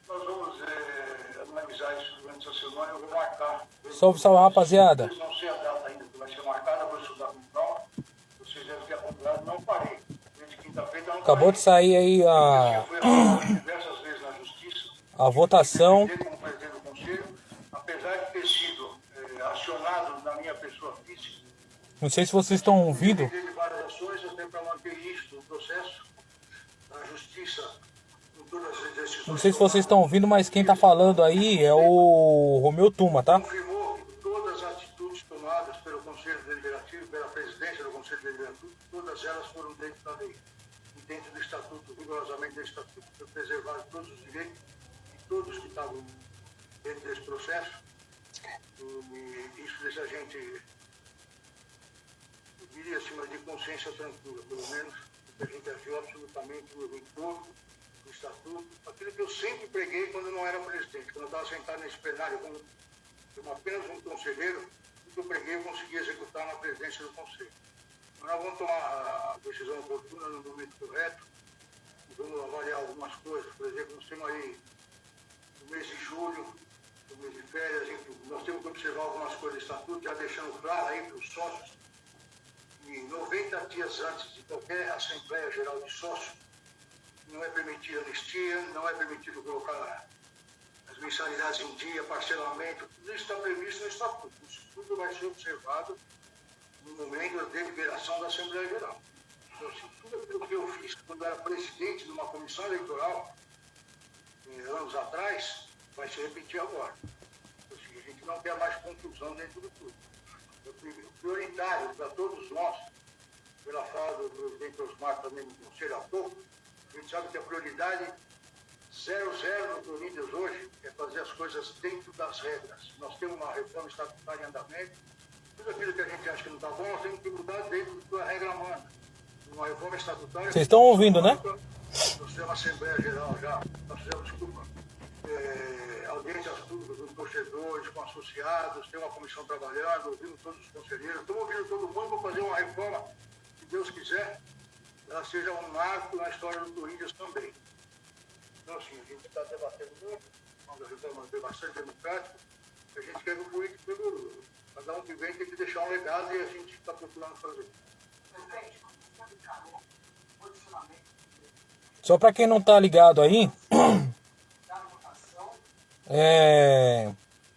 Nós vamos analisar isso durante essa semana, eu vou marcar. Salve, salve, rapaziada. Não sei a data ainda que vai ser marcada, vou estudar com calma. Vocês devem ter acompanhado, não parei. Desde quinta-feira não Acabou de sair aí diversas vezes na justiça. a votação. Como presidente do conselho, apesar de ter sido acionado na minha pessoa física. Não sei se vocês estão ouvindo. Teve várias ações, até para manter isso, o processo da justiça, com todas as decisões. Não sei se vocês estão ouvindo, mas quem tá falando aí é o Romeu Tuma, tá? Confirmou que todas as atitudes tomadas pelo Conselho Deliberativo, pela presidência do Conselho Deliberativo, todas elas foram dentro da lei. E dentro do Estatuto, rigorosamente do Estatuto, foi preservado todos os direitos de todos que estavam dentro desse processo. E isso deixa a gente, eu diria, acima de consciência tranquila, pelo menos, porque a gente agiu absolutamente no entorno do Estatuto, aquilo que eu sempre preguei quando eu não era presidente, quando eu estava sentado nesse plenário como apenas um conselheiro, o que eu preguei eu consegui executar na presidência do Conselho. Mas nós vamos tomar a decisão oportuna no momento correto e vamos avaliar algumas coisas. Por exemplo, nós temos aí no mês de julho, no mês de férias, enfim, nós temos que observar algumas coisas do Estatuto, já deixando claro aí para os sócios que 90 dias antes de qualquer Assembleia Geral de Sócios, não é permitida anistia, não é permitido colocar as mensalidades em dia, parcelamento, tudo isso está previsto no Estatuto. Isso tudo vai ser observado no momento da deliberação da Assembleia Geral. Então, assim, tudo aquilo que eu fiz quando eu era presidente de uma comissão eleitoral, anos atrás, vai se repetir agora. Então, assim, a gente não quer mais confusão dentro do tudo. O prioritário para todos nós, pela fala do presidente Osmar também no Conselho há pouco, a gente sabe que a prioridade 00 no Corinthians hoje é fazer as coisas dentro das regras. Nós temos uma reforma estatutária em andamento. Tudo aquilo que a gente acha que não está bom, nós temos que mudar dentro da regra manda. Uma reforma estatutária... Vocês estão ouvindo, né? Nós fizemos Assembleia Geral já, nós fizemos, desculpa, audiências públicas com torcedores, com associados, tem uma comissão trabalhando, ouvindo todos os conselheiros, estamos ouvindo todo mundo para fazer uma reforma, se Deus quiser, ela seja um marco na história do Corinthians também. Então, assim, a gente está debatendo muito, uma reforma bastante democrática, a gente quer que o político, cada um que vem, tem que deixar um legado e a gente está procurando fazer. Só para quem não tá ligado aí,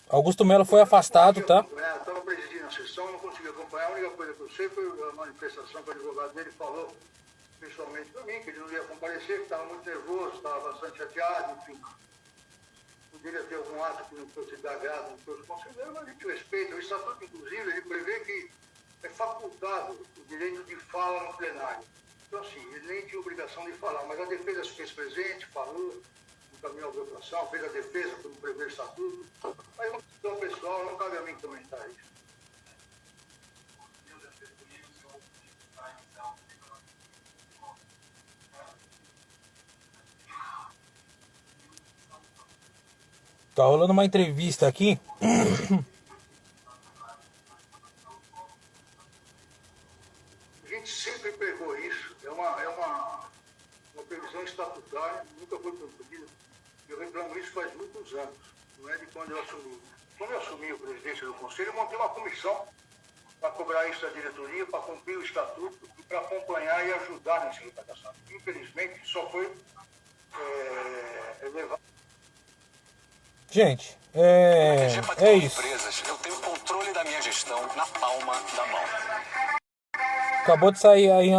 Augusto Melo foi afastado, tá? Estava presidindo a sessão, não consegui acompanhar. A única coisa que eu sei foi a manifestação que o advogado dele falou pessoalmente para mim, que ele não ia comparecer, que estava muito nervoso, estava bastante chateado, enfim. Poderia ter algum ato que não fosse de agrado de todos os conselheiros, mas a gente respeita. O Estatuto, inclusive, ele prevê que é facultado o direito de fala no plenário. Então, assim, ele nem tinha obrigação de falar, mas a defesa se fez presente, falou, encaminhou a votação, fez a defesa, como prevê o Estatuto. Aí, uma questão pessoal, não cabe a mim comentar isso. Tá rolando uma entrevista aqui. A gente sempre pregou isso, é uma previsão estatutária, nunca foi cumprida. Eu reclamo isso faz muitos anos, não é de quando eu assumi. Quando eu assumi a presidência do Conselho, eu montei uma comissão para cobrar isso da diretoria, para cumprir o Estatuto e para acompanhar e ajudar nessa arrecadação. Infelizmente, só foi levado. Gente, é isso. Eu tenho controle da minha gestão na palma da mão. Acabou de sair aí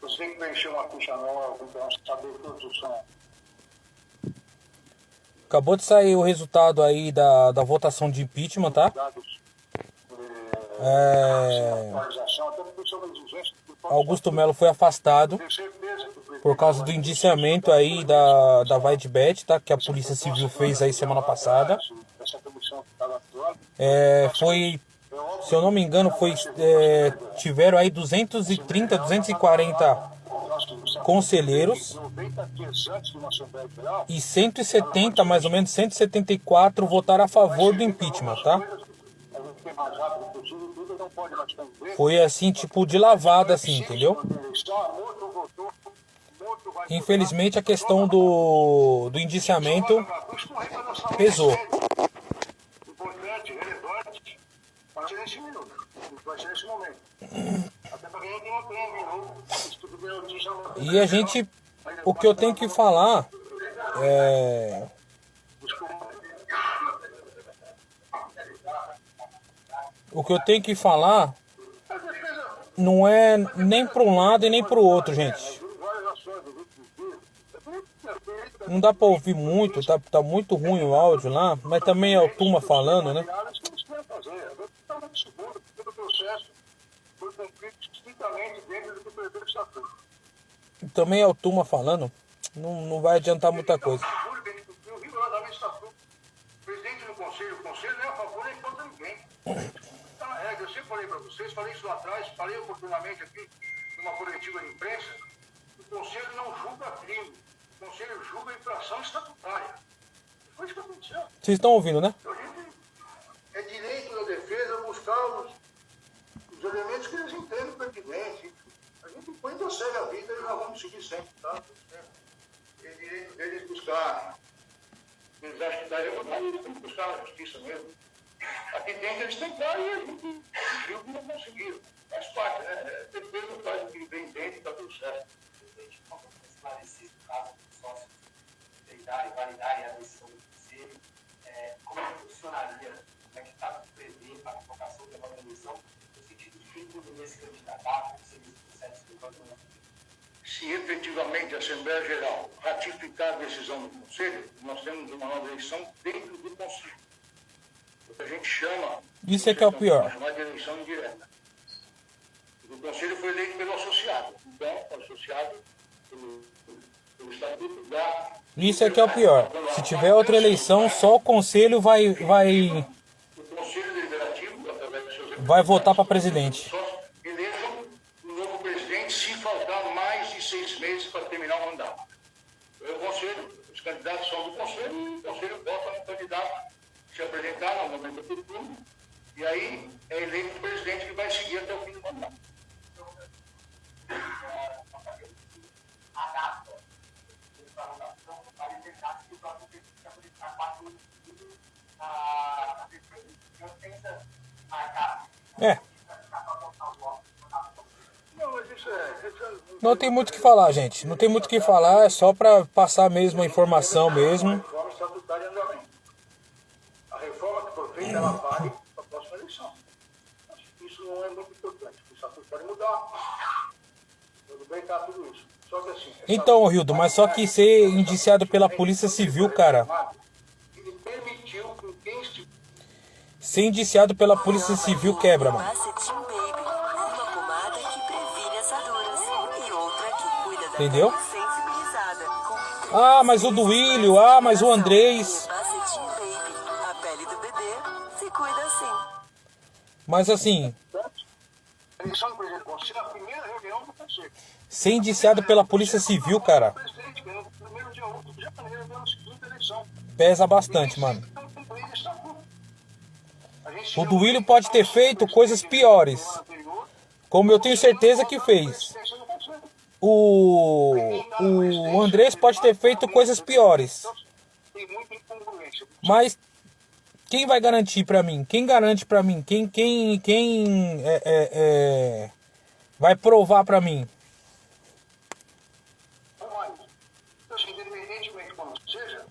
Você tem que preencher uma ficha nova, então saber todos os são. Acabou de sair o resultado aí da votação de impeachment, tá? Augusto Melo foi afastado por causa do indiciamento aí da Vaidbet, tá? Que a Polícia Civil fez aí semana passada. Foi, se eu não me engano, tiveram aí 230, 240 conselheiros e 170, mais ou menos 174 votaram a favor do impeachment, tá? mais rápido possível, tudo não pode mais conviver. Foi assim, tipo, de lavada, assim, entendeu? Infelizmente a questão do indiciamento pesou. Importante, relevante, vai ser nesse minuto, vai ser nesse momento. Até para quem não tem minuto, esse tipo de notícia. E a gente, o que eu tenho que falar é... O que eu tenho que falar não é nem para um lado e nem para o outro, gente. Não dá para ouvir muito, tá muito ruim o áudio lá, mas também é o Tuma falando, né? Também é o Tuma falando, não vai adiantar muita coisa. Presidente do conselho, o conselho não é a favor nem contra ninguém. Está na regra, eu sempre falei para vocês, falei isso lá atrás, falei oportunamente aqui numa coletiva de imprensa, o conselho não julga crime, o conselho julga infração estatutária. Foi isso que aconteceu. Vocês estão ouvindo, né? É direito da defesa buscar os elementos que eles entendem pertinentes. A gente põe então segue a vida e nós vamos seguir sempre, tá? É direito deles buscar. Eles acham que dá eles têm que buscar a justiça mesmo. Aqui dentro eles tentaram e a gente viu que não conseguiram. Faz parte, né? Defesa faz o que vem dentro e está tudo certo. Presidente, como você esclarecer o caso dos sócios validarem a decisão do conselho, como é que funcionaria, como é que está prevendo a convocação da nova eleição, no sentido de quem poderia se candidatar, como seria esse processo de votação? Se efetivamente a Assembleia Geral ratificar a decisão do Conselho, nós temos uma nova eleição dentro do Conselho. O que a gente chama... Isso é que é o pior. Chamar de eleição indireta. O Conselho foi eleito pelo associado. Então, o associado, pelo Estatuto, dá... Isso é que é o pior. Se tiver outra eleição, só o Conselho vai O Conselho Deliberativo, através dos seus... vai votar para presidente. Elejam um novo presidente se faltar mais de 6 meses para terminar o mandato. O Conselho, os candidatos são do Conselho, e o Conselho vota no candidato se apresentar no momento do turno, e aí é eleito o presidente que vai seguir até o fim do mandato. É. Não tem muito o que falar, gente. Não tem muito o que falar, é só para passar mesmo a informação mesmo. A reforma estatutária em andamento. A reforma que foi feita, ela vale para a próxima eleição. Isso não é muito importante. O estatuto pode mudar. Tudo bem, tá tudo isso. Só que assim... Então, Rildo, mas só que ser indiciado pela Polícia Civil, cara... Ele permitiu que quem estivesse... Ser indiciado pela Polícia Civil quebra, mano. Bacetin Baby, uma pomada que previne assaduras e outra que cuida da Entendeu? pele sensibilizada. Ah, mas o Duílio, ah, mas o Andrés. Bacetin Baby, a pele do bebê se cuida assim. Mas assim, A eleição do presidente do Conselho, a primeira reunião do Conselho. ser indiciado pela Polícia Civil, cara, O presidente, que no primeiro dia 8 de janeiro, deu a segunda eleição. pesa bastante, mano. Então, cumprir o estatuto. A gente O Duílio pode ter feito coisas piores, como eu tenho certeza que fez. O Andrés pode ter feito coisas piores. Tem muita incongruência. Mas quem vai garantir pra mim? Quem garante pra mim? Quem vai provar pra mim? Assim, independentemente como seja,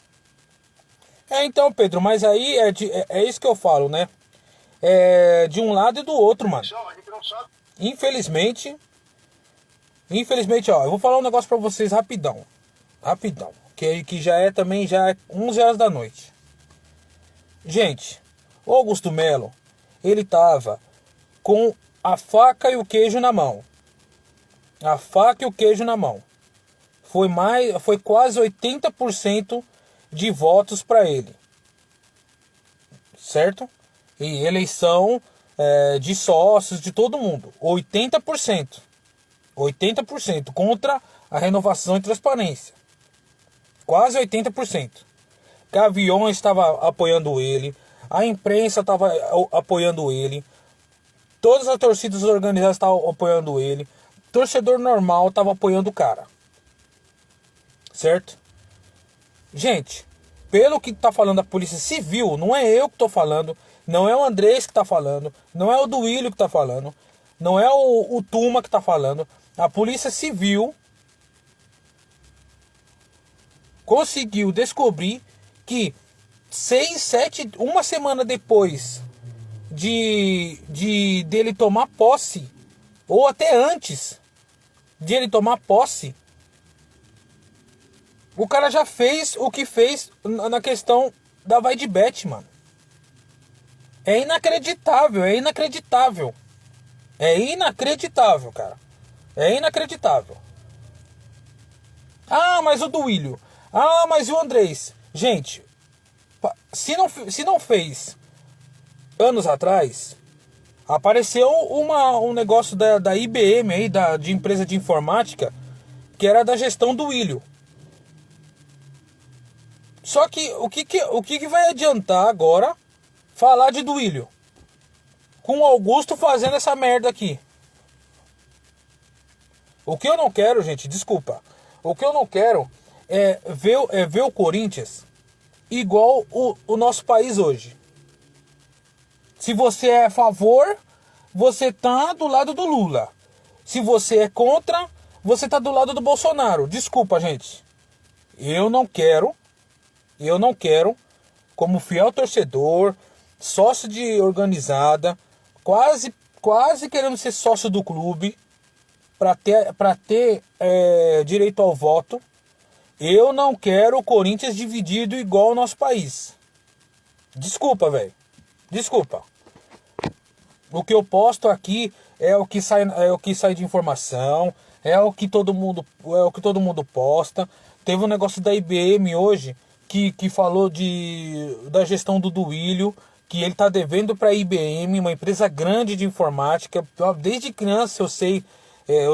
Então, Pedro, mas aí é isso que eu falo, né? É de um lado e do outro, mano. a gente não sabe. Infelizmente, ó, eu vou falar um negócio pra vocês rapidão, que já é 11 horas da noite. Gente, o Augusto Melo, ele tava com a faca e o queijo na mão. A faca e o queijo na mão. Foi quase 80% de votos pra ele. Certo? E eleição de sócios, de todo mundo. 80%. 80% contra a renovação e transparência. Quase 80%. Gaviões estava apoiando ele. a imprensa estava apoiando ele, todas as torcidas organizadas estavam apoiando ele, torcedor normal estava apoiando o cara. Certo? Gente, pelo que tá falando a Polícia Civil, não é eu que tô falando, não é o Andrés que tá falando, não é o Duílio que tá falando, não é o Tuma que tá falando. A Polícia Civil conseguiu descobrir que 1 semana depois dele tomar posse, ou até antes de ele tomar posse, o cara já fez o que fez na questão da vai de bet, mano. É inacreditável, é inacreditável. É inacreditável, cara. É inacreditável. Ah, mas o Duílio. Ah, mas o Andrés. Gente, se não fez anos atrás, apareceu um negócio da IBM aí, de empresa de informática, que era da gestão do Duílio. Só que o que vai adiantar agora falar de Duílio? Com o Augusto fazendo essa merda aqui. O que eu não quero, gente, desculpa. O que eu não quero é ver o Corinthians igual o nosso país hoje. Se você é a favor, você tá do lado do Lula. Se você é contra, você tá do lado do Bolsonaro. Desculpa, gente. Eu não quero, como fiel torcedor, sócio de organizada, quase querendo ser sócio do clube, para ter direito ao voto, eu não quero o Corinthians dividido igual o nosso país. Desculpa, velho. Desculpa. O que eu posto aqui é o que sai de informação, é o que todo mundo posta. Teve um negócio da IBM hoje que falou da gestão do Duílio, que ele tá devendo para a IBM, uma empresa grande de informática. Desde criança eu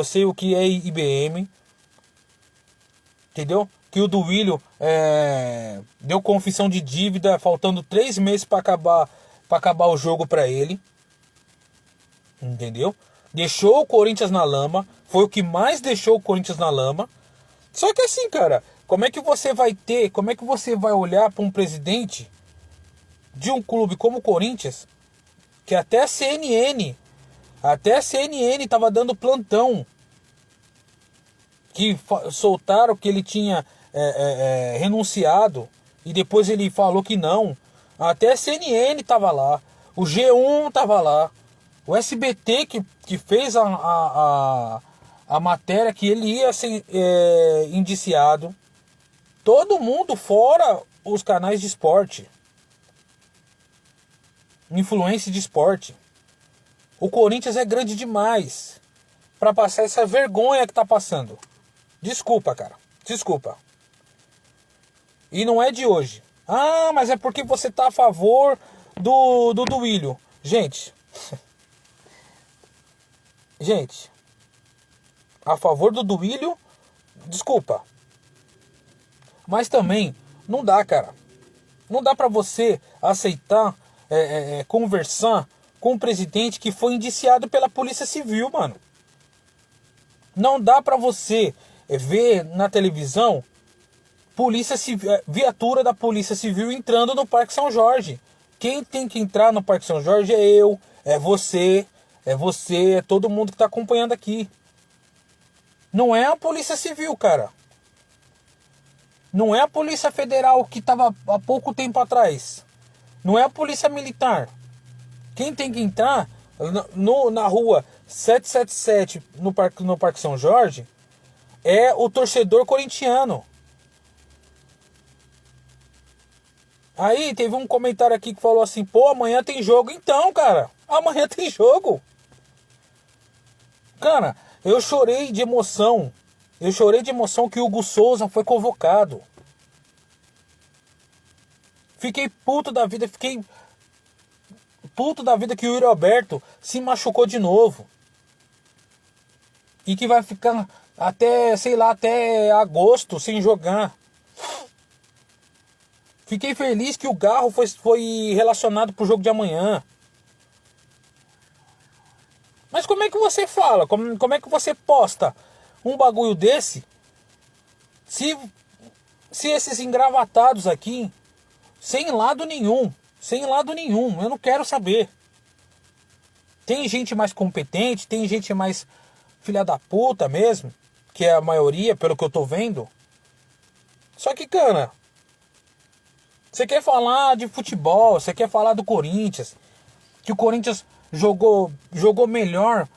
sei o que é IBM. Entendeu? Que o Duílio deu confissão de dívida, faltando 3 meses para acabar o jogo para ele. Entendeu? Deixou o Corinthians na lama. Foi o que mais deixou o Corinthians na lama. Só que assim, cara, como é que você vai olhar para um presidente de um clube como o Corinthians, que até a CNN tava dando plantão, que soltaram que ele tinha renunciado, e depois ele falou que não. Até a CNN tava lá, o G1 tava lá, o SBT que fez a matéria que ele ia ser indiciado. Todo mundo, fora os canais de esporte, influência de esporte. O Corinthians é grande demais para passar essa vergonha que tá passando. Desculpa, cara. Desculpa. E não é de hoje. Ah, mas é porque você tá a favor do Duílio. Gente. Gente. A favor do Duílio, desculpa. Mas também não dá, cara. Não dá pra você aceitar conversar com um presidente que foi indiciado pela Polícia Civil, mano. Não dá pra você ver na televisão viatura da Polícia Civil entrando no Parque São Jorge. Quem tem que entrar no Parque São Jorge é eu, é você, é todo mundo que tá acompanhando aqui. Não é a Polícia Civil, cara. Não é a Polícia Federal que estava há pouco tempo atrás. Não é a Polícia Militar. Quem tem que entrar na rua 777 no Parque São Jorge é o torcedor corintiano. Aí teve um comentário aqui que falou assim: pô, amanhã tem jogo. Então, cara, amanhã tem jogo. Cara, eu chorei de emoção. Que o Hugo Souza foi convocado. Fiquei puto da vida que o Yuri Alberto se machucou de novo. E que vai ficar até agosto sem jogar. Fiquei feliz que o Garro foi relacionado pro jogo de amanhã. Mas como é que você fala? Como é que você posta um bagulho desse? Se esses engravatados aqui, sem lado nenhum, eu não quero saber. Tem gente mais competente, tem gente mais filha da puta mesmo, que é a maioria, pelo que eu tô vendo. Só que, cara, você quer falar de futebol, você quer falar do Corinthians, que o Corinthians jogou melhor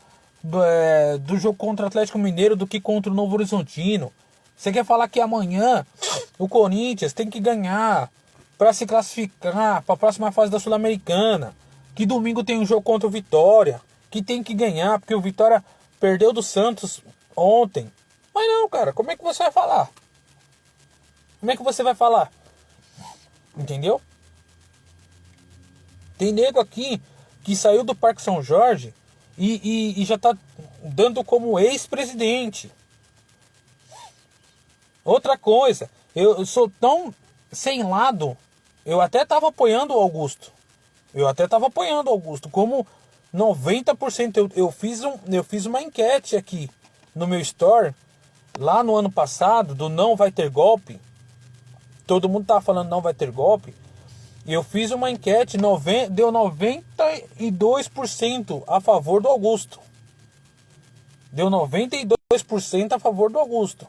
do jogo contra o Atlético Mineiro do que contra o Novo Horizontino. Você quer falar que amanhã o Corinthians tem que ganhar para se classificar para a próxima fase da Sul-Americana, que domingo tem um jogo contra o Vitória, que tem que ganhar porque o Vitória perdeu do Santos ontem. Mas não, cara, como é que você vai falar? Como é que você vai falar? Entendeu? Tem nego aqui que saiu do Parque São Jorge e já tá dando como ex-presidente. Outra coisa, eu sou tão sem lado, eu até tava apoiando o Augusto. Como 90%. Eu fiz uma enquete aqui no meu store, lá no ano passado, do não vai ter golpe. Todo mundo tava falando não vai ter golpe. E eu fiz uma enquete, deu 92% a favor do Augusto. Deu 92% a favor do Augusto.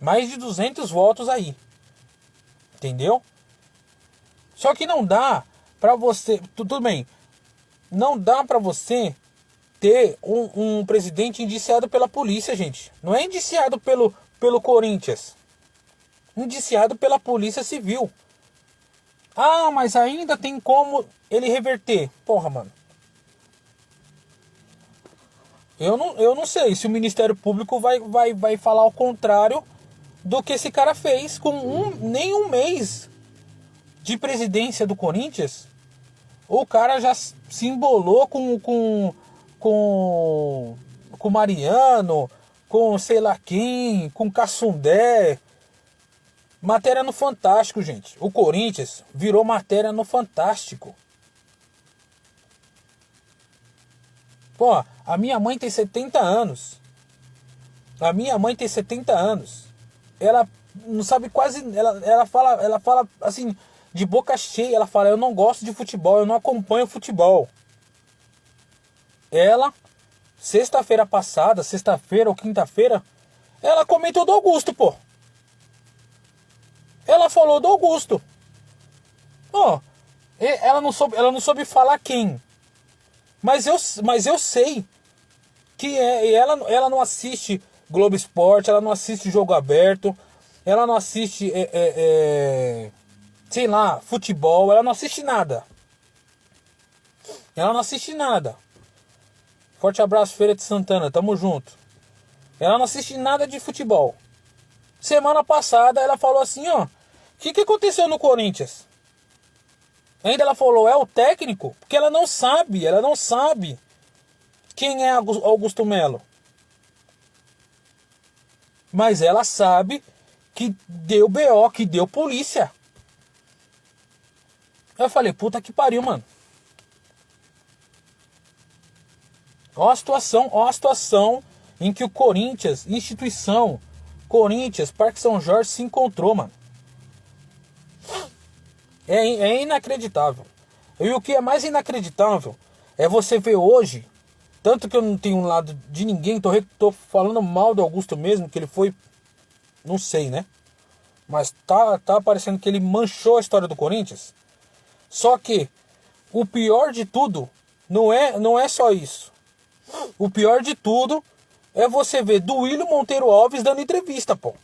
Mais de 200 votos aí. Entendeu? Só que não dá pra você... Tudo bem. Não dá pra você ter um presidente indiciado pela polícia, gente. Não é indiciado pelo Corinthians. Indiciado pela Polícia Civil. Ah, mas ainda tem como ele reverter. Porra, mano. Eu não sei se o Ministério Público vai falar o contrário do que esse cara fez com nem um mês de presidência do Corinthians. O cara já se embolou com Mariano, com sei lá quem, com Cassundé. Matéria no Fantástico, gente. O Corinthians virou matéria no Fantástico. Pô, a minha mãe tem 70 anos. Ela não sabe quase... Ela fala assim, de boca cheia. Ela fala, eu não gosto de futebol, eu não acompanho futebol. Ela, sexta-feira ou quinta-feira, ela comentou do Augusto, pô. Ela falou do Augusto. Ó, ela não soube falar quem. Mas eu sei que ela não assiste Globo Esporte, ela não assiste Jogo Aberto, ela não assiste sei lá, futebol, ela não assiste nada. Forte abraço, Feira de Santana, tamo junto. Ela não assiste nada de futebol. Semana passada ela falou assim, ó, o que aconteceu no Corinthians? Ainda ela falou, é o técnico? Porque ela não sabe quem é Augusto Melo. Mas ela sabe que deu BO, que deu polícia. Eu falei, puta que pariu, mano. Ó a situação em que o Corinthians, instituição, Corinthians, Parque São Jorge se encontrou, mano. É inacreditável. E o que é mais inacreditável é você ver hoje, tanto que eu não tenho um lado de ninguém, tô falando mal do Augusto mesmo, que ele foi, não sei, né? Mas tá parecendo que ele manchou a história do Corinthians. Só que o pior de tudo não é só isso. O pior de tudo é você ver Duílio Monteiro Alves dando entrevista, pô.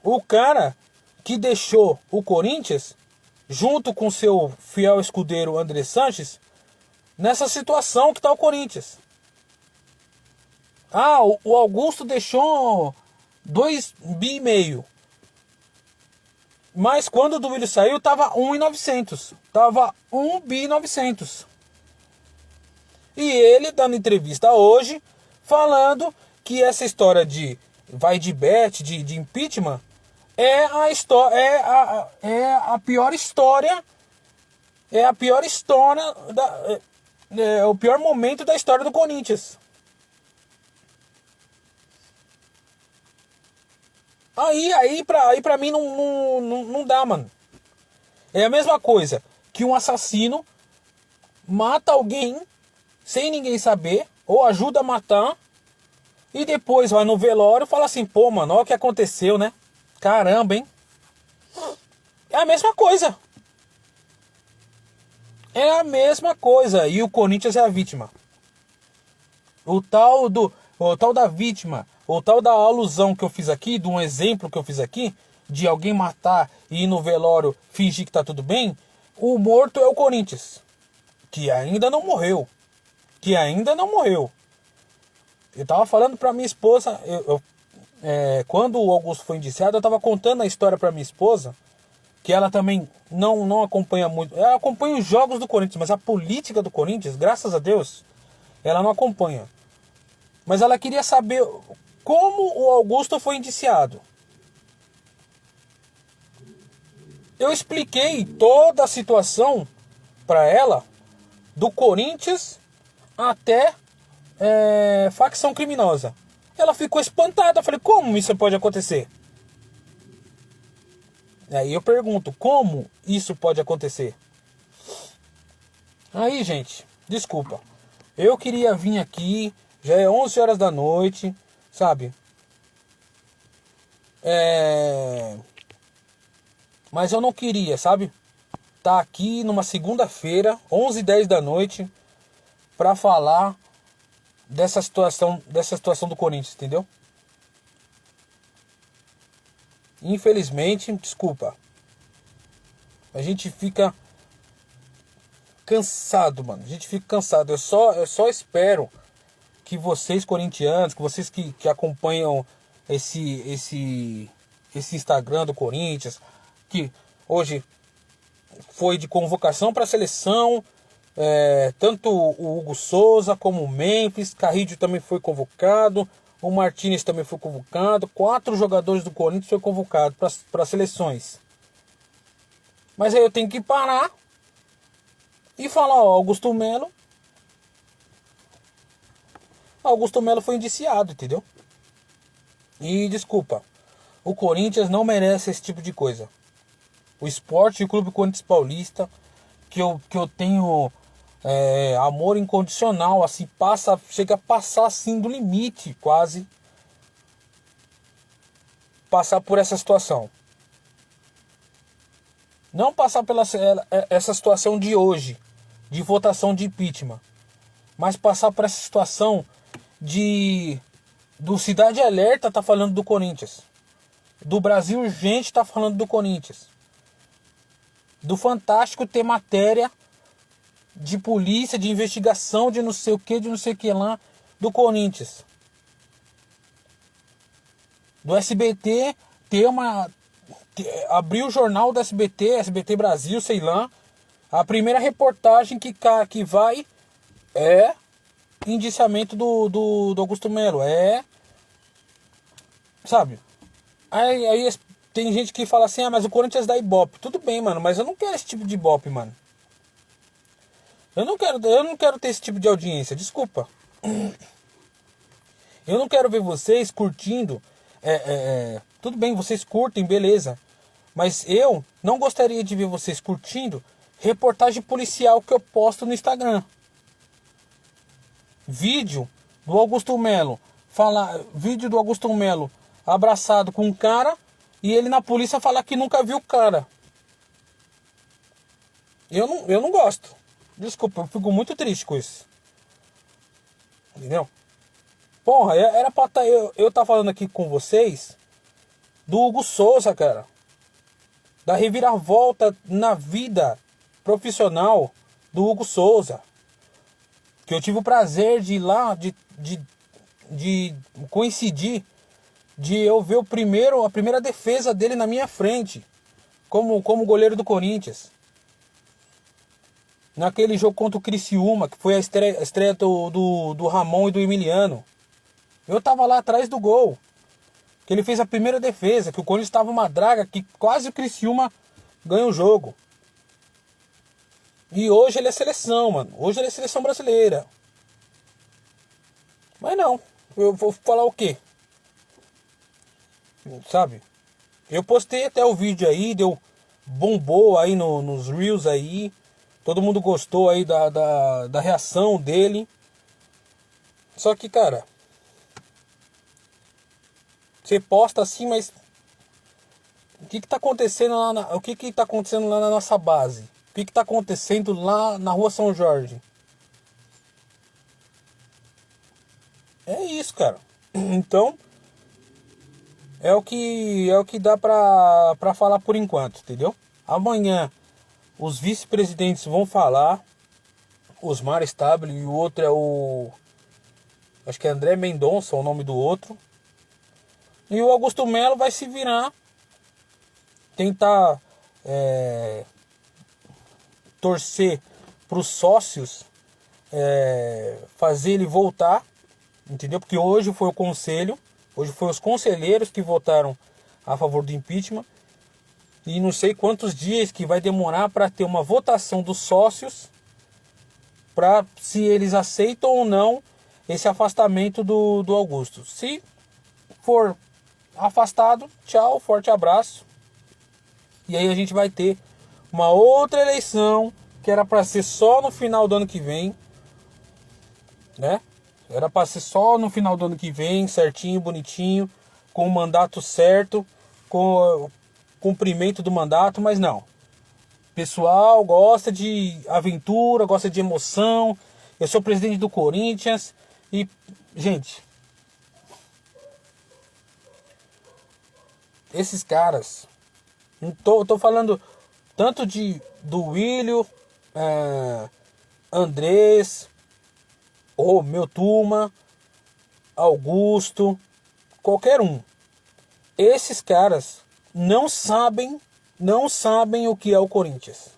O cara que deixou o Corinthians, junto com seu fiel escudeiro André Sanches, nessa situação que tá o Corinthians. Ah, o Augusto deixou 2,5 bi. Mas quando o Duílio saiu, tava 1,900. Tava 1,9 bi. E ele dando entrevista hoje, falando que essa história de vai de bet, de impeachment, é a história, é a pior história, é a pior história, é o pior momento da história do Corinthians. Aí pra mim não dá, mano. É a mesma coisa que um assassino mata alguém sem ninguém saber, ou ajuda a matar, e depois vai no velório e fala assim, pô, mano, olha o que aconteceu, né? Caramba, hein? É a mesma coisa. É a mesma coisa. E o Corinthians é a vítima. O tal da vítima, o tal da alusão que eu fiz aqui, de um exemplo que eu fiz aqui, de alguém matar e ir no velório fingir que tá tudo bem, o morto é o Corinthians. Que ainda não morreu. Eu tava falando pra minha esposa, quando o Augusto foi indiciado, eu tava contando a história pra minha esposa, que ela também não acompanha muito. Ela acompanha os jogos do Corinthians, mas a política do Corinthians, graças a Deus, ela não acompanha. Mas ela queria saber como o Augusto foi indiciado. Eu expliquei toda a situação pra ela, do Corinthians até facção criminosa. Ela ficou espantada. Eu falei, como isso pode acontecer? Aí eu pergunto, como isso pode acontecer? Aí, gente, desculpa. Eu queria vir aqui, já é 11 horas da noite, sabe? Mas eu não queria, sabe? Tá aqui numa segunda-feira, 11h10 da noite, pra falar dessa situação do Corinthians, entendeu? Infelizmente, desculpa, a gente fica cansado, mano. A gente fica cansado. Eu só espero que vocês corintianos, que vocês que acompanham esse Instagram do Corinthians, que hoje foi de convocação para a seleção, tanto o Hugo Souza como o Memphis, Carrillo também foi convocado, o Martínez também foi convocado, 4 jogadores do Corinthians foram convocados para seleções. Mas aí eu tenho que parar e falar, ó, Augusto Melo foi indiciado, entendeu? E desculpa, o Corinthians não merece esse tipo de coisa. O Sport e o Clube Corinthians Paulista, que eu tenho amor incondicional, assim, chega a passar assim do limite, quase, passar por essa situação. Não passar pela essa situação de hoje, de votação de impeachment, mas passar por essa situação do Cidade Alerta tá falando do Corinthians, do Brasil Urgente tá falando do Corinthians, do Fantástico ter matéria de polícia, de investigação, de não sei o que lá, do Corinthians. Do SBT abrir o jornal do SBT Brasil, sei lá, a primeira reportagem que vai é indiciamento do Augusto Melo, sabe? Aí tem gente que fala assim, mas o Corinthians dá ibope. Tudo bem, mano, mas eu não quero esse tipo de ibope, mano. Eu não quero ter esse tipo de audiência, desculpa. Eu não quero ver vocês curtindo. Tudo bem, vocês curtem, beleza. Mas eu não gostaria de ver vocês curtindo reportagem policial que eu posto no Instagram. Vídeo do Augusto Melo abraçado com um cara e ele na polícia falar que nunca viu o cara. Eu não gosto. Desculpa, eu fico muito triste com isso. Entendeu? Porra, era pra eu tá falando aqui com vocês do Hugo Souza, cara. Da reviravolta na vida profissional do Hugo Souza. Que eu tive o prazer de ir lá, de coincidir, de eu ver a primeira defesa dele na minha frente, como goleiro do Corinthians. Naquele jogo contra o Criciúma, que foi a estreia do Ramon e do Emiliano. Eu tava lá atrás do gol. Que ele fez a primeira defesa, que o Corinthians estava uma draga, que quase o Criciúma ganha o jogo. E hoje ele é seleção, mano. Hoje ele é seleção brasileira. Mas não, eu vou falar o quê? Sabe? Eu postei até o vídeo aí, bombou aí nos Reels aí. Todo mundo gostou aí da reação dele. Só que, cara, você posta assim, mas o que tá acontecendo lá o que tá acontecendo lá na nossa base? O que tá acontecendo lá na Rua São Jorge? É isso, cara. Então, é o que dá pra falar por enquanto, entendeu? Amanhã os vice-presidentes vão falar. Osmar Stabile e o outro é o... acho que é André Mendonça, o nome do outro. E o Augusto Melo vai se virar. Tentar torcer para os sócios fazer ele voltar. Entendeu? Porque hoje foi o conselho. Hoje foi os conselheiros que votaram a favor do impeachment. E não sei quantos dias que vai demorar para ter uma votação dos sócios. Para se eles aceitam ou não esse afastamento do Augusto. Se for afastado, tchau, forte abraço. E aí a gente vai ter uma outra eleição que era para ser só no final do ano que vem, né? Era para ser só no final do ano que vem, certinho, bonitinho, com o mandato certo, com o cumprimento do mandato, mas não. O pessoal gosta de aventura, gosta de emoção. Eu sou presidente do Corinthians e, gente, esses caras, eu tô falando tanto do Willio, Andrés, ou meu turma, Augusto, qualquer um. Esses caras não sabem o que é o Corinthians.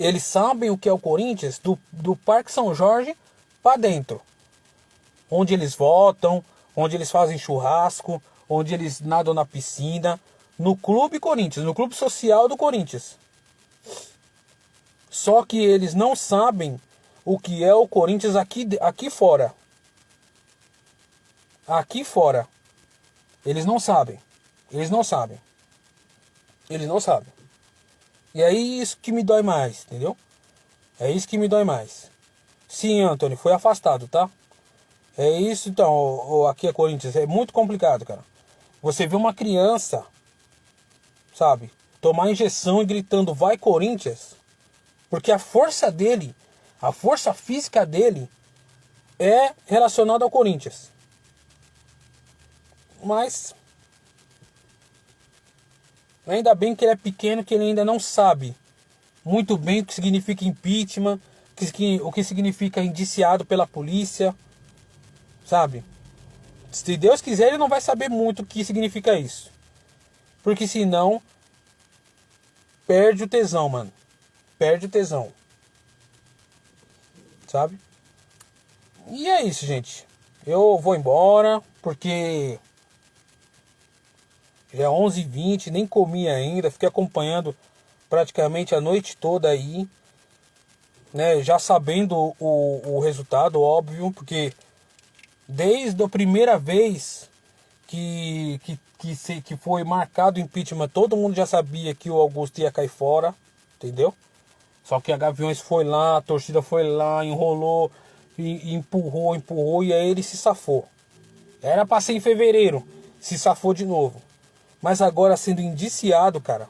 Eles sabem o que é o Corinthians do Parque São Jorge para dentro. Onde eles votam, onde eles fazem churrasco, onde eles nadam na piscina, no Clube Corinthians, no Clube Social do Corinthians. Só que eles não sabem o que é o Corinthians aqui fora. Aqui fora. Eles não sabem. Eles não sabem. Eles não sabem. E é isso que me dói mais, entendeu? É isso que me dói mais. Sim, Anthony, foi afastado, tá? É isso, então, aqui é Corinthians. É muito complicado, cara. Você vê uma criança, sabe, tomar injeção e gritando, vai Corinthians, porque a força dele, a força física dele é relacionada ao Corinthians. Mas ainda bem que ele é pequeno, que ele ainda não sabe muito bem o que significa impeachment, o que significa indiciado pela polícia, sabe? Se Deus quiser, ele não vai saber muito o que significa isso. Porque senão perde o tesão, mano. Perde o tesão. Sabe? E é isso, gente. Eu vou embora, porque já é 11h20, nem comi ainda. Fiquei acompanhando praticamente a noite toda aí, né? Já sabendo o resultado, óbvio, porque desde a primeira vez que foi marcado o impeachment, todo mundo já sabia que o Augusto ia cair fora, entendeu? Só que a Gaviões foi lá, a torcida foi lá, enrolou, e empurrou, e aí ele se safou. Era pra ser em fevereiro, se safou de novo. Mas agora sendo indiciado, cara.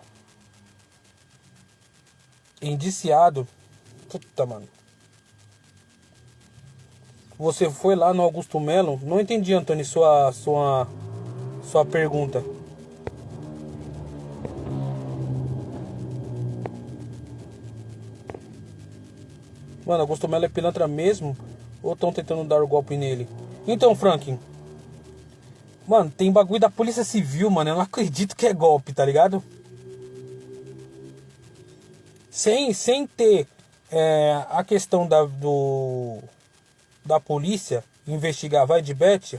Indiciado. Puta, mano. Você foi lá no Augusto Melo? Não entendi, Antônio, sua pergunta. Mano, Augusto Melo é pilantra mesmo? Ou estão tentando dar o golpe nele? Então, Franklin. Mano, tem bagulho da Polícia Civil, mano. Eu não acredito que é golpe, tá ligado? Sem ter a questão da polícia investigar vai de bet,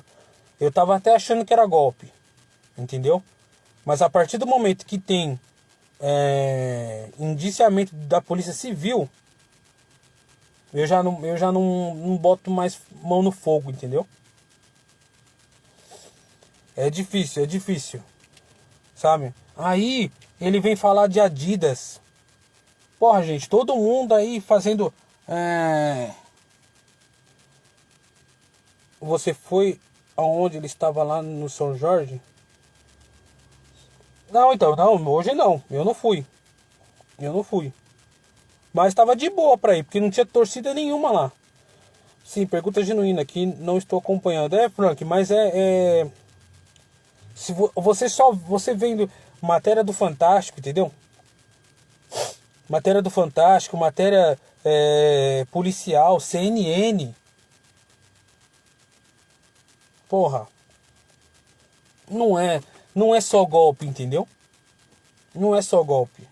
eu tava até achando que era golpe, entendeu? Mas a partir do momento que tem indiciamento da Polícia Civil, eu já não boto mais mão no fogo, entendeu? É difícil, sabe? Aí ele vem falar de Adidas. Porra, gente, todo mundo aí fazendo... Você foi aonde ele estava lá no São Jorge? Não, então, não, hoje não. Eu não fui. Mas estava de boa pra ir, porque não tinha torcida nenhuma lá. Sim, pergunta genuína aqui, não estou acompanhando. Frank, mas se você vendo matéria do Fantástico, entendeu? Matéria do Fantástico, matéria policial, CNN. Porra. Não é só golpe, entendeu? Não é só golpe.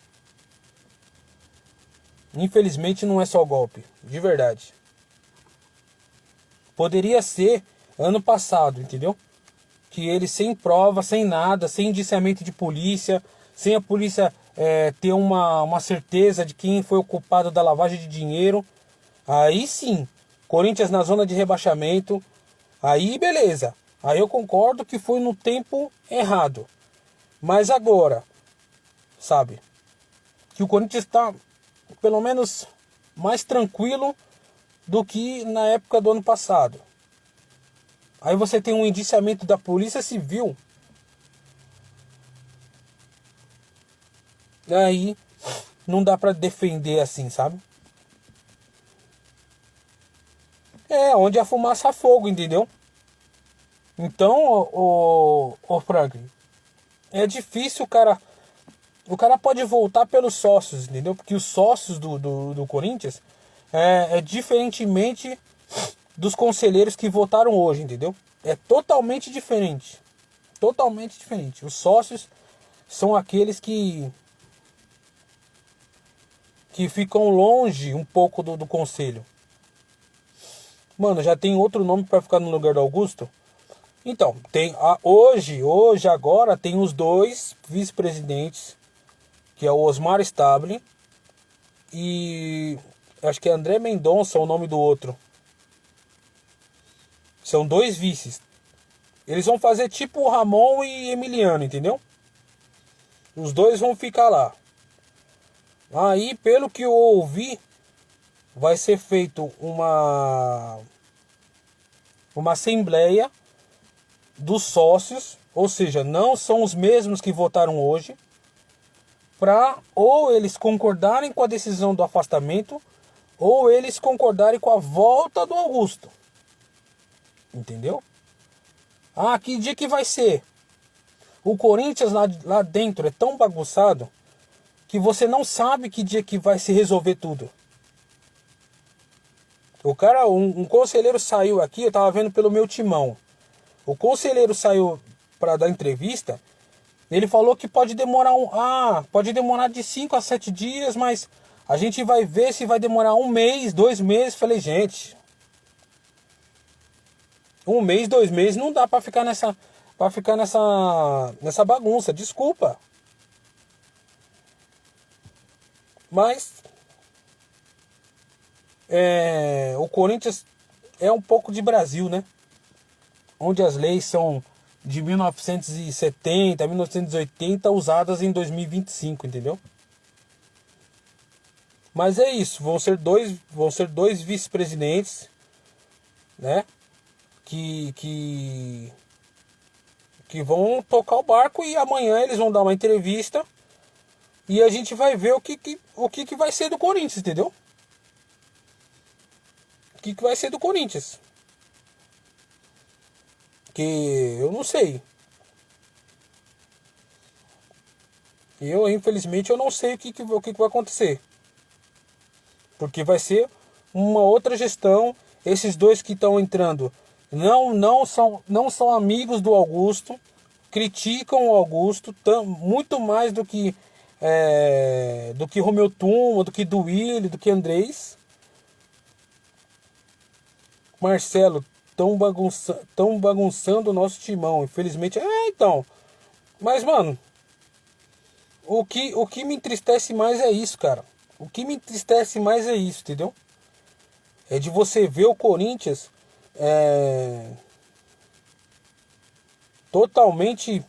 Infelizmente não é só golpe, de verdade. Poderia ser ano passado, entendeu? Que ele sem prova, sem nada, sem indiciamento de polícia, sem a polícia ter uma certeza de quem foi o culpado da lavagem de dinheiro. Aí sim, Corinthians na zona de rebaixamento. Aí beleza. Aí eu concordo que foi no tempo errado. Mas agora, sabe, que o Corinthians está pelo menos mais tranquilo do que na época do ano passado. Aí você tem um indiciamento da Polícia Civil. Aí não dá pra defender assim, sabe? Onde a fumaça há fogo, entendeu? Então, o Franklin, é difícil o cara pode voltar pelos sócios, entendeu? Porque os sócios do Corinthians diferentemente dos conselheiros que votaram hoje, entendeu? É totalmente diferente. Totalmente diferente. Os sócios são aqueles que ficam longe um pouco do conselho. Mano, já tem outro nome para ficar no lugar do Augusto? Então, tem hoje agora tem os dois vice-presidentes, que é o Osmar Stabile e acho que é André Mendonça o nome do outro. São dois vices. Eles vão fazer tipo o Ramon e Emiliano, entendeu? Os dois vão ficar lá. Aí, pelo que eu ouvi, vai ser feito uma assembleia dos sócios, ou seja, não são os mesmos que votaram hoje, para ou eles concordarem com a decisão do afastamento, ou eles concordarem com a volta do Augusto. Entendeu? Que dia que vai ser? O Corinthians lá dentro é tão bagunçado que você não sabe que dia que vai se resolver tudo. O cara, um conselheiro saiu aqui, eu tava vendo pelo meu timão. O conselheiro saiu para dar entrevista. Ele falou que pode demorar de 5 a 7 dias, mas a gente vai ver se vai demorar 1 mês, 2 meses. Falei, gente, 1 mês, 2 meses não dá para ficar nessa bagunça. Desculpa. Mas o Corinthians é um pouco de Brasil, né? Onde as leis são de 1970, 1980 usadas em 2025, entendeu? Mas é isso, vão ser dois vice-presidentes, né? Que vão tocar o barco e amanhã eles vão dar uma entrevista e a gente vai ver o que vai ser do Corinthians, entendeu? O que vai ser do Corinthians? Que eu não sei. Infelizmente, eu não sei o que vai acontecer. Porque vai ser uma outra gestão. Esses dois que estão entrando não são amigos do Augusto. Criticam o Augusto muito mais do que Romeu Tuma, do que Duílio, do que Andrés. Marcelo tão bagunçando o nosso timão. Infelizmente. Então. Mas, mano, o que me entristece mais é isso, cara. O que me entristece mais é isso, entendeu? É de você ver o Corinthians totalmente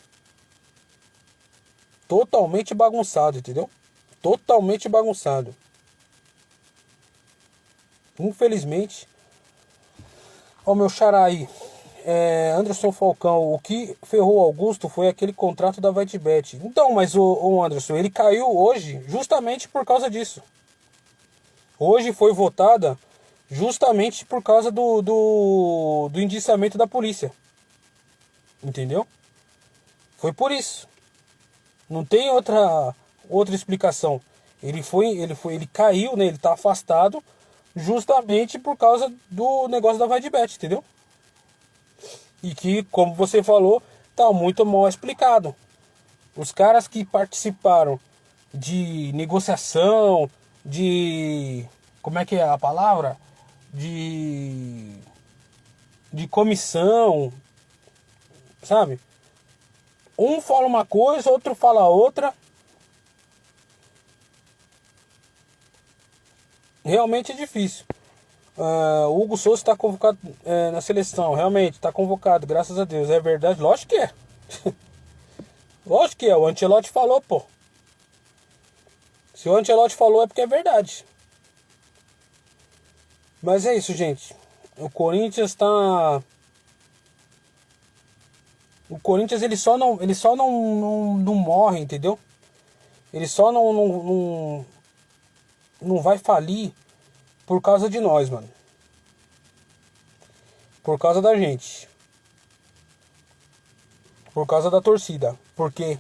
bagunçado, entendeu? Totalmente bagunçado. Infelizmente. Ó, meu xará aí. Anderson Falcão, o que ferrou Augusto foi aquele contrato da VetBet. Então, mas o Anderson, ele caiu hoje justamente por causa disso. Hoje foi votada justamente por causa do indiciamento da polícia. Entendeu? Foi por isso. Não tem outra explicação. Ele caiu, né? Ele tá afastado justamente por causa do negócio da VetBet, entendeu? E que, como você falou, tá muito mal explicado. Os caras que participaram de negociação, de... Como é que é a palavra? De comissão, sabe? Um fala uma coisa, outro fala outra. Realmente é difícil. O Hugo Souza está convocado na seleção. Realmente, está convocado, graças a Deus. É verdade? Lógico que é. Lógico que é. O Ancelotti falou, pô. Se o Ancelotti falou é porque é verdade. Mas é isso, gente. O Corinthians está... O Corinthians ele só não morre, entendeu? Ele só não vai falir por causa de nós, mano. Por causa da gente. Por causa da torcida. Porque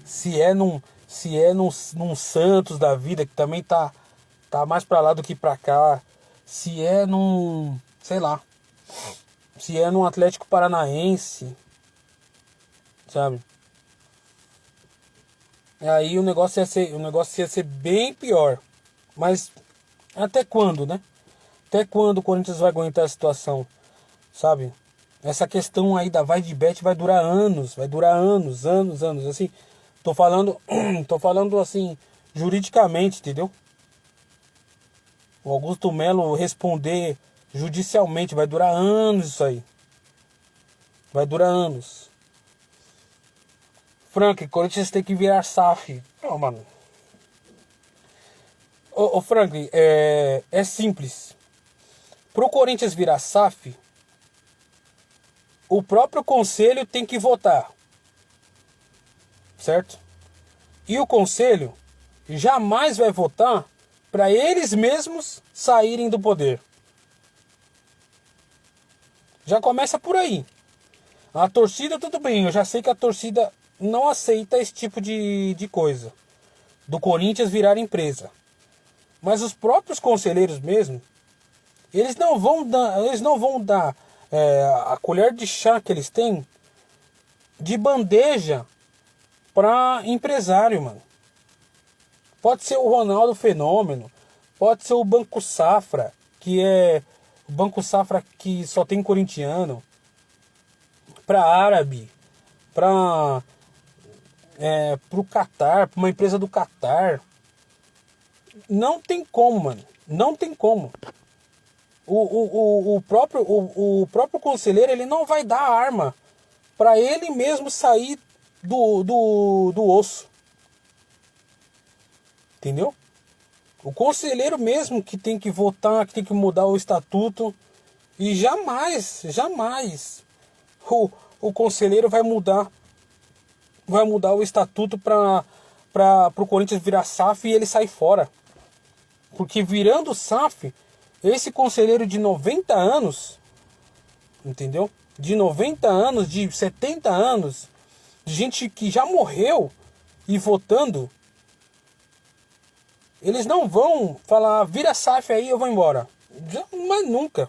se é num Santos da vida, que também tá mais pra lá do que pra cá. Se é num... sei lá. Se é num Atlético Paranaense, sabe? Aí o negócio ia ser bem pior. Mas até quando, né? Até quando o Corinthians vai aguentar a situação, sabe? Essa questão aí da VetBet vai durar anos, anos, assim. Tô falando assim, juridicamente, entendeu? O Augusto Melo responder judicialmente, vai durar anos isso aí. Vai durar anos. Frank, Corinthians tem que virar SAF. Não, mano. Ô Frank, é simples. Pro Corinthians virar SAF, o próprio conselho tem que votar. Certo? E o conselho jamais vai votar para eles mesmos saírem do poder. Já começa por aí. A torcida, tudo bem, eu já sei que a torcida não aceita esse tipo de coisa. Do Corinthians virar empresa. Mas os próprios conselheiros mesmo, eles não vão dar a colher de chá que eles têm de bandeja para empresário, mano. Pode ser o Ronaldo Fenômeno, pode ser o Banco Safra, que é o Banco Safra que só tem corintiano, para árabe, para pro Catar, para uma empresa do Catar. Não tem como, mano. Não tem como. O próprio conselheiro, ele não vai dar arma para ele mesmo sair do osso. Entendeu? O conselheiro mesmo que tem que votar, que tem que mudar o estatuto. E jamais o conselheiro vai mudar o estatuto para o Corinthians virar SAF e ele sair fora. Porque virando SAF, esse conselheiro de 90 anos, entendeu? De 90 anos, de 70 anos, de gente que já morreu e votando, eles não vão falar, vira SAF aí, eu vou embora. Mas nunca.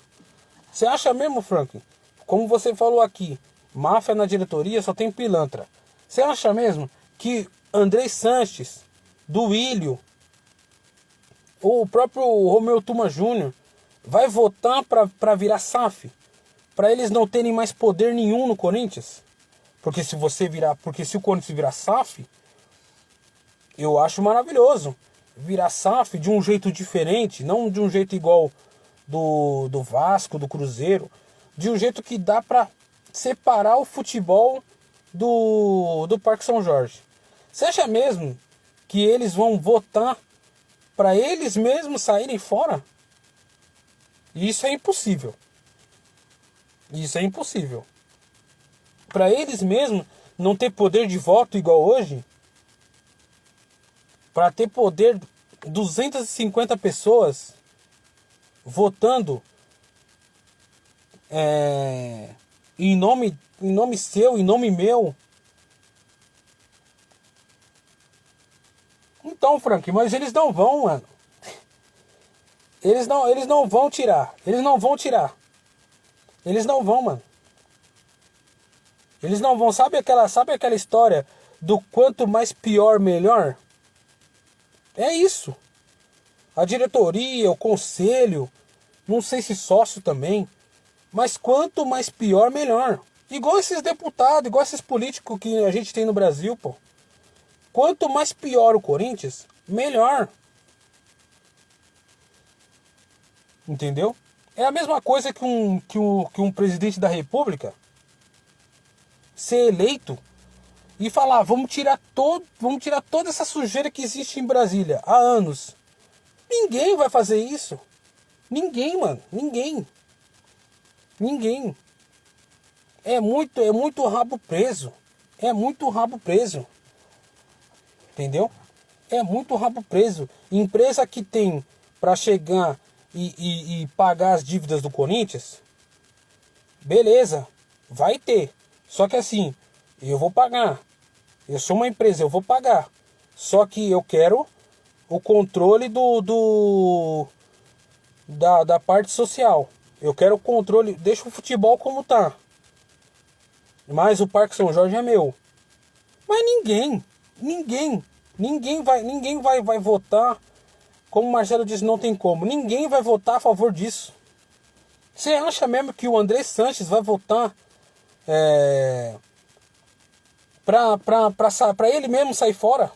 Você acha mesmo, Frank? Como você falou aqui, máfia na diretoria só tem pilantra. Você acha mesmo que André Sanches, Duílio, ou o próprio Romeu Tuma Júnior vai votar para virar SAF? para eles não terem mais poder nenhum no Corinthians. Porque se o Corinthians virar SAF, eu acho maravilhoso. Virar SAF de um jeito diferente, não de um jeito igual do Vasco, do Cruzeiro, de um jeito que dá para separar o futebol do Parque São Jorge. Você acha mesmo que eles vão votar para eles mesmos saírem fora? Isso é impossível. Isso é impossível. Para eles mesmos não ter poder de voto igual hoje, para ter poder 250 pessoas votando em nome seu, em nome meu. Então, Frank, mas eles não vão, mano. Eles não vão tirar. Eles não vão tirar. Eles não vão, mano. Eles não vão. Sabe aquela história do quanto mais pior, melhor? É isso. A diretoria, o conselho, não sei se sócio também, mas quanto mais pior, melhor. Igual esses deputados, igual esses políticos que a gente tem no Brasil, pô. Quanto mais pior o Corinthians, melhor. Entendeu? É a mesma coisa que um presidente da República ser eleito e falar, vamos tirar toda essa sujeira que existe em Brasília há anos. Ninguém vai fazer isso. Ninguém, mano. Ninguém. É muito rabo preso. É muito rabo preso. Entendeu? É muito rabo preso. Empresa que tem para chegar e pagar as dívidas do Corinthians, beleza, vai ter. Só que assim, eu vou pagar. Eu sou uma empresa, eu vou pagar. Só que eu quero o controle da parte social. Eu quero o controle, deixa o futebol como tá. Mas o Parque São Jorge é meu. Mas ninguém vai votar. Como o Marcelo disse, não tem como. Ninguém vai votar a favor disso. Você acha mesmo que o André Sanches vai votar pra ele mesmo sair fora?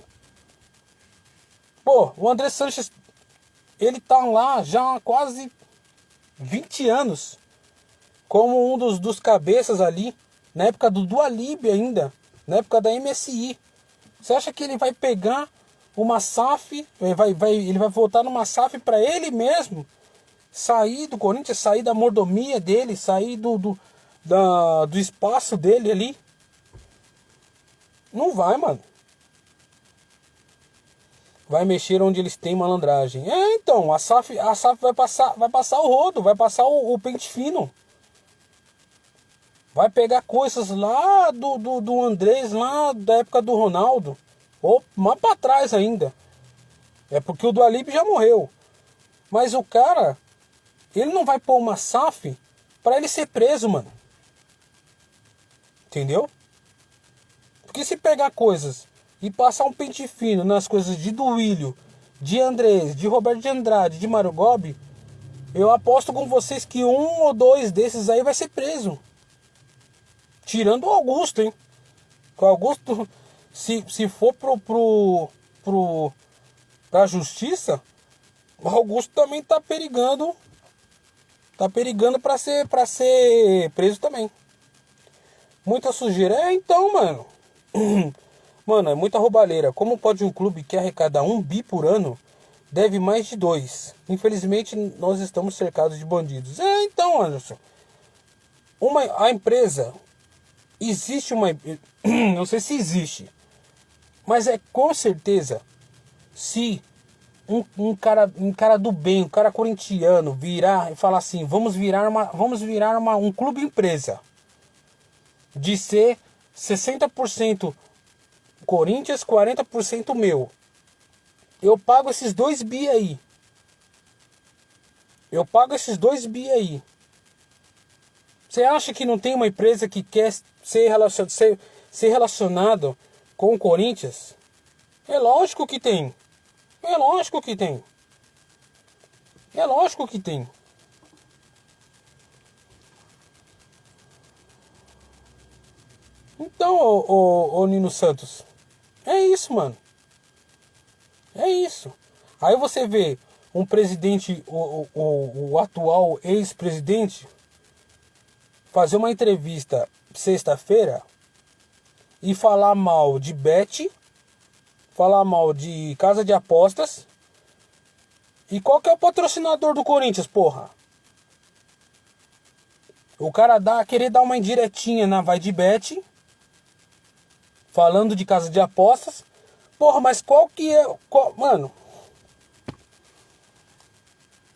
Pô, o André Sanches, ele tá lá já há quase 20 anos. Como um dos cabeças ali. Na época do Dualib ainda. Na época da MSI. Você acha que ele vai pegar uma SAF, ele vai votar numa SAF para ele mesmo sair do Corinthians, sair da mordomia dele, sair do espaço dele ali? Não vai, mano. Vai mexer onde eles têm malandragem. Então, a SAF vai passar o rodo, vai passar o pente fino. Vai pegar coisas lá do Andrés, lá da época do Ronaldo. Ou mais pra trás ainda. É porque o Dualib já morreu. Mas o cara, ele não vai pôr uma SAF pra ele ser preso, mano. Entendeu? Porque se pegar coisas e passar um pente fino nas coisas de Duílio, de Andrés, de Roberto de Andrade, de Mário Gobi, eu aposto com vocês que um ou dois desses aí vai ser preso. Tirando o Augusto, hein? O Augusto, se for pra justiça, o Augusto também tá perigando. Tá perigando pra ser preso também. Muita sujeira. Então, mano. Mano, é muita roubalheira. Como pode um clube que arrecada 1 bi por ano deve mais de 2? Infelizmente, nós estamos cercados de bandidos. Então, Anderson. A empresa... Existe uma... Não sei se existe. Mas é com certeza... Se um cara do bem, um cara corintiano virar e falar assim... Vamos virar um clube empresa. De ser 60% Corinthians, 40% meu. Eu pago esses 2 bi aí. Você acha que não tem uma empresa que quer ser relacionado com o Corinthians? É lógico que tem. Então, ô Nino Santos, é isso, mano. É isso. Aí você vê um presidente, o atual ex-presidente, fazer uma entrevista sexta-feira e falar mal de bet, falar mal de casa de apostas. E qual que é o patrocinador do Corinthians, porra? O cara querer dar uma indiretinha na Vai de Bet, falando de casa de apostas. Porra, mas qual que é... mano,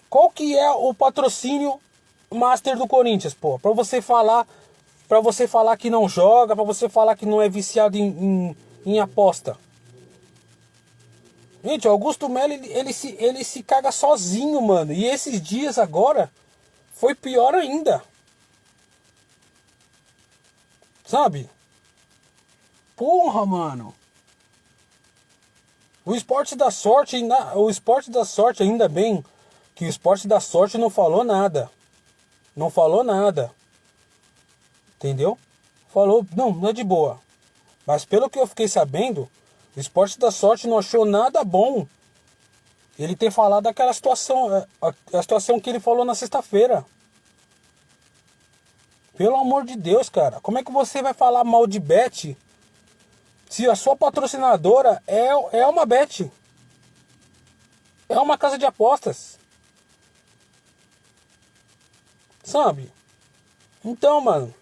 qual que é o patrocínio master do Corinthians, porra? Pra você falar que não joga, pra você falar que não é viciado em aposta. Gente, o Augusto Melo, ele se caga sozinho, mano. E esses dias agora foi pior ainda. Sabe? Porra, mano. O Esporte da Sorte, ainda bem que o Esporte da Sorte não falou nada. Não falou nada. Entendeu? Falou, não é de boa. Mas pelo que eu fiquei sabendo, o Esporte da Sorte não achou nada bom ele ter falado daquela situação, a situação que ele falou na sexta-feira. Pelo amor de Deus, cara. Como é que você vai falar mal de bet se a sua patrocinadora é uma bet? É uma casa de apostas. Sabe? Então, mano.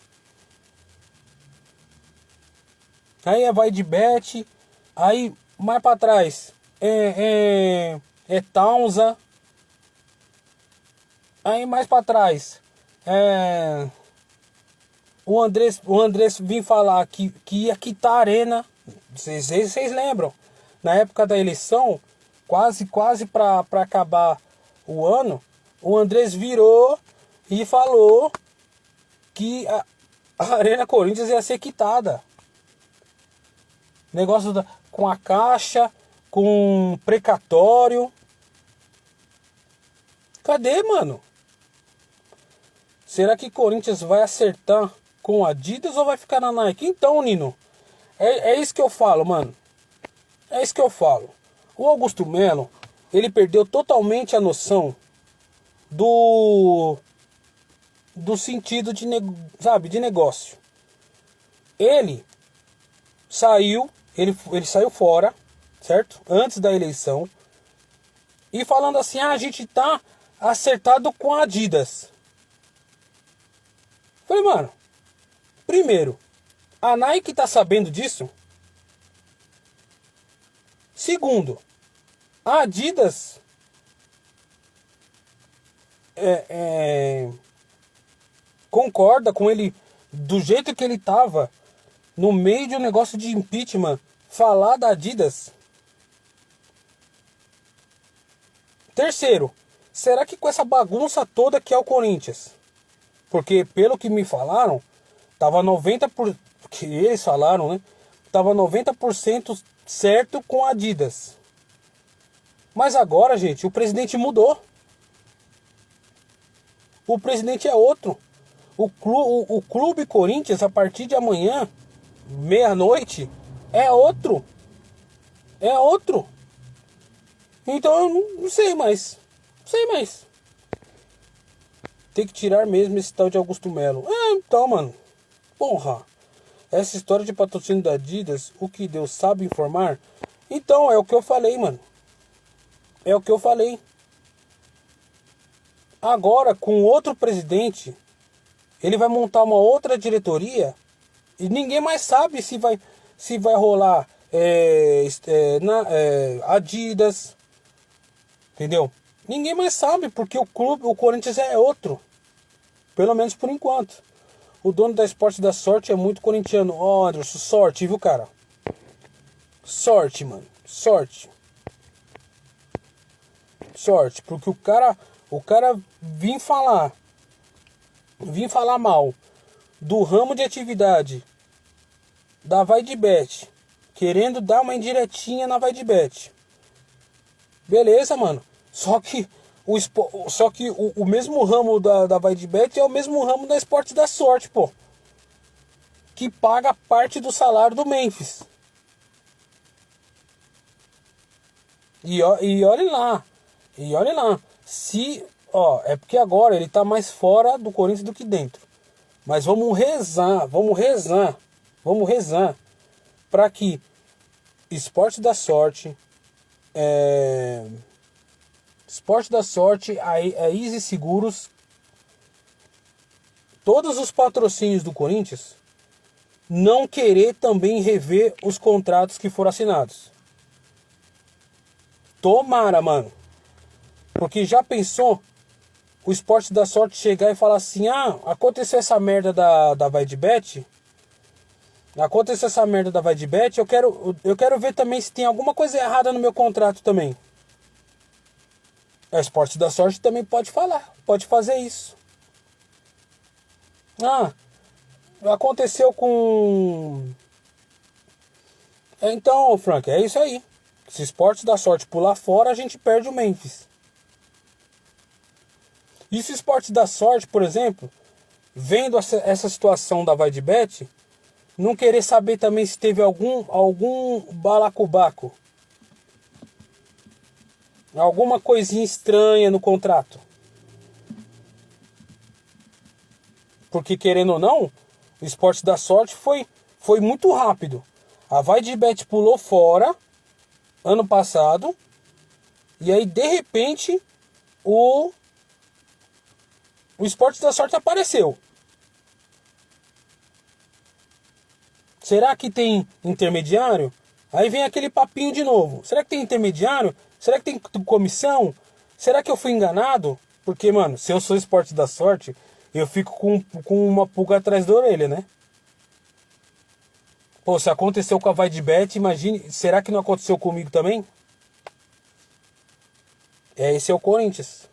Aí vai de bet. Aí, mais pra trás, é Taunza. Aí, mais pra trás, o Andrés vinha falar que ia quitar a arena. Vocês lembram? Na época da eleição, quase pra acabar o ano, o Andrés virou e falou que a Arena Corinthians ia ser quitada. Negócio com a Caixa, com precatório. Cadê, mano? Será que Corinthians vai acertar com a Adidas ou vai ficar na Nike? Então, Nino, é isso que eu falo, mano. É isso que eu falo. O Augusto Melo, ele perdeu totalmente a noção do sentido de negócio. Ele saiu fora, certo? Antes da eleição. E falando assim, a gente tá acertado com a Adidas. Falei, mano, primeiro, a Nike tá sabendo disso? Segundo, a Adidas concorda com ele do jeito que ele tava no meio de um negócio de impeachment, falar da Adidas. Terceiro, será que com essa bagunça toda que é o Corinthians, porque pelo que me falaram, tava 90%, que eles falaram, né? Tava 90% certo com a Adidas. Mas agora, gente, o presidente mudou. O presidente é outro. O Clube Corinthians, a partir de amanhã, meia-noite, é outro. É outro. Então eu não sei mais. Não sei mais. Tem que tirar mesmo esse tal de Augusto Melo. Então, mano. Porra. Essa história de patrocínio da Adidas, o que Deus sabe informar. Então, é o que eu falei, mano. É o que eu falei. Agora, com outro presidente, ele vai montar uma outra diretoria e ninguém mais sabe se vai rolar Adidas. Entendeu? Ninguém mais sabe, porque o Corinthians é outro. Pelo menos por enquanto. O dono da Esporte da Sorte é muito corintiano. Ó, Anderson, sorte, viu, cara? Sorte, mano. Sorte. Sorte, porque o cara vir falar mal do ramo de atividade da Vai de Bet, querendo dar uma indiretinha na Vai de Bet. Beleza, mano. Só que o mesmo ramo da Vai de Bet é o mesmo ramo da Esporte da Sorte, pô. que paga parte do salário do Memphis. E olhe lá. Se, é porque agora ele tá mais fora do Corinthians do que dentro. Mas vamos rezar para que Esporte da Sorte, a Easy Seguros, todos os patrocínios do Corinthians, não querer também rever os contratos que foram assinados. Tomara, mano. Porque já pensou o Esporte da Sorte chegar e falar assim: aconteceu essa merda da VaiDebet. Aconteceu essa merda da VaiDebet. Eu quero ver também se tem alguma coisa errada no meu contrato também. O Esporte da Sorte também pode falar. Pode fazer isso. Aconteceu com... Então, Frank, é isso aí. Se o Esporte da Sorte pular fora, a gente perde o Memphis. E se o Esporte da Sorte, por exemplo, vendo essa situação da VaiDebet, não querer saber também se teve algum balacobaco, alguma coisinha estranha no contrato. Porque, querendo ou não, o Esporte da Sorte foi muito rápido. A VaiDebet pulou fora ano passado. E aí, de repente, o Esporte da Sorte apareceu. Será que tem intermediário? Aí vem aquele papinho de novo. Será que tem intermediário? Será que tem comissão? Será que eu fui enganado? Porque, mano, se eu sou Esporte da Sorte, eu fico com uma pulga atrás da orelha, né? Pô, se aconteceu com a VaiDebet, imagine, será que não aconteceu comigo também? Esse é o Corinthians.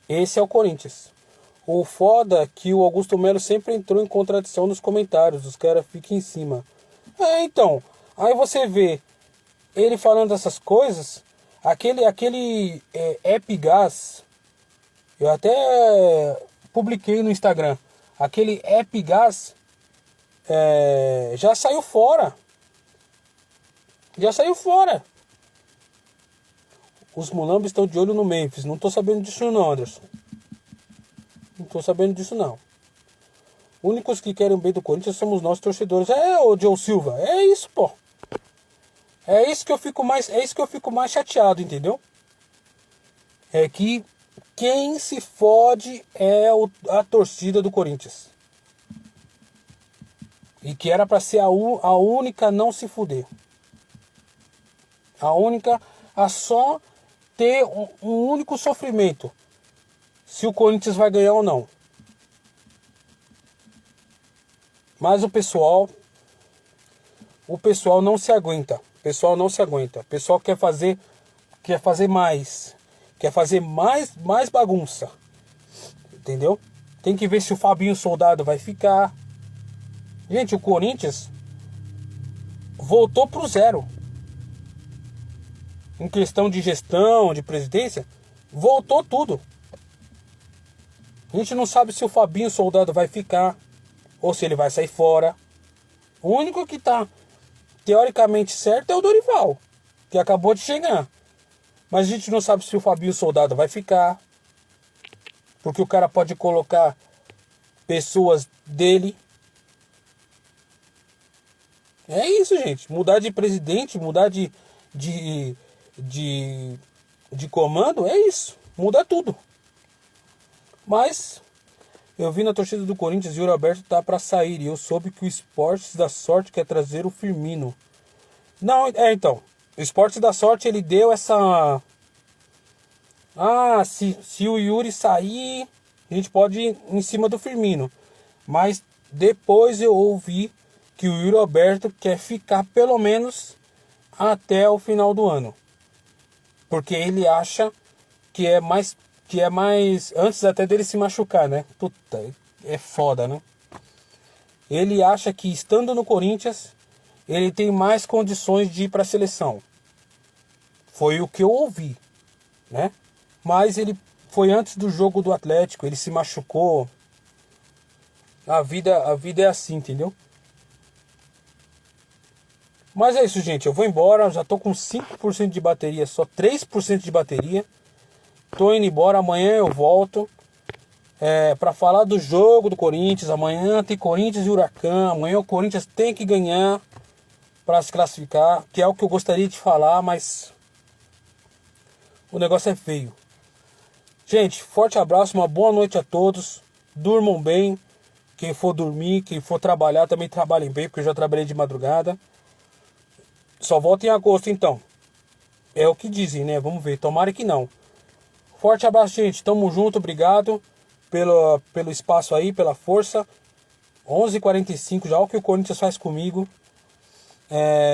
Esse é o Corinthians. O foda é que o Augusto Melo sempre entrou em contradição nos comentários. Os caras ficam em cima. Então. Aí você vê ele falando essas coisas. Aquele Epigás. Eu até publiquei no Instagram. Aquele Epigás já saiu fora. Os mulambos estão de olho no Memphis. Não tô sabendo disso não, Anderson. Não tô sabendo disso não. Únicos que querem o bem do Corinthians somos nós torcedores. Ô Joe Silva, é isso, pô. É isso que eu fico mais chateado, entendeu? É que quem se fode é a torcida do Corinthians. E que era pra ser a única a não se fuder. A única a só ter um único sofrimento. Se o Corinthians vai ganhar ou não. Mas o pessoal não se aguenta. O pessoal não se aguenta. O pessoal quer fazer mais. Quer fazer mais bagunça. Entendeu? Tem que ver se o Fabinho Soldado vai ficar. Gente, o Corinthians voltou pro zero. Em questão de gestão, de presidência, voltou tudo. A gente não sabe se o Fabinho Soldado vai ficar ou se ele vai sair fora. O único que tá teoricamente certo é o Dorival, que acabou de chegar. Mas a gente não sabe se o Fabinho Soldado vai ficar, porque o cara pode colocar pessoas dele. É isso, gente. Mudar de presidente, mudar de comando, é isso. Muda tudo. Mas eu vi na torcida do Corinthians e o Yuri Alberto tá pra sair. E eu soube que o Esporte da Sorte quer trazer o Firmino. Não, então. O Esporte da Sorte, ele deu essa... se o Yuri sair, a gente pode ir em cima do Firmino. Mas depois eu ouvi que o Yuri Alberto quer ficar pelo menos até o final do ano. Porque ele acha que é mais antes até dele se machucar, né? Puta, é foda, né? Ele acha que estando no Corinthians, ele tem mais condições de ir para a seleção. Foi o que eu ouvi, né? Mas ele foi antes do jogo do Atlético, ele se machucou. A vida é assim, entendeu? Mas é isso, gente. Eu vou embora. Já tô com 5% de bateria. Só 3% de bateria. Tô indo embora. Amanhã eu volto. Pra falar do jogo do Corinthians. Amanhã tem Corinthians e Huracan. Amanhã o Corinthians tem que ganhar para se classificar. Que é o que eu gostaria de falar. Mas o negócio é feio. Gente, forte abraço. Uma boa noite a todos. Durmam bem. Quem for dormir, quem for trabalhar, também trabalhem bem. Porque eu já trabalhei de madrugada. Só volta em agosto, então. É o que dizem, né? Vamos ver. Tomara que não. Forte abraço, gente. Tamo junto. Obrigado pelo espaço aí, pela força. 11h45 já. Olha o que o Corinthians faz comigo.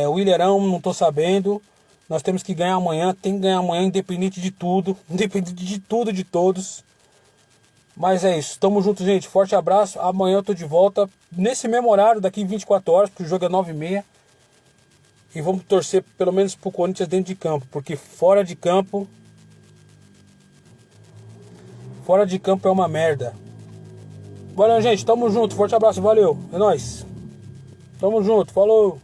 O Ilharão, não tô sabendo. Nós temos que ganhar amanhã. Tem que ganhar amanhã, independente de tudo. Independente de tudo, de todos. Mas é isso. Tamo junto, gente. Forte abraço. Amanhã eu tô de volta. Nesse mesmo horário, daqui 24 horas. Porque o jogo é 9h30. E vamos torcer pelo menos pro Corinthians dentro de campo. Porque fora de campo é uma merda. Valeu, gente. Tamo junto. Forte abraço. Valeu. É nóis. Tamo junto. Falou.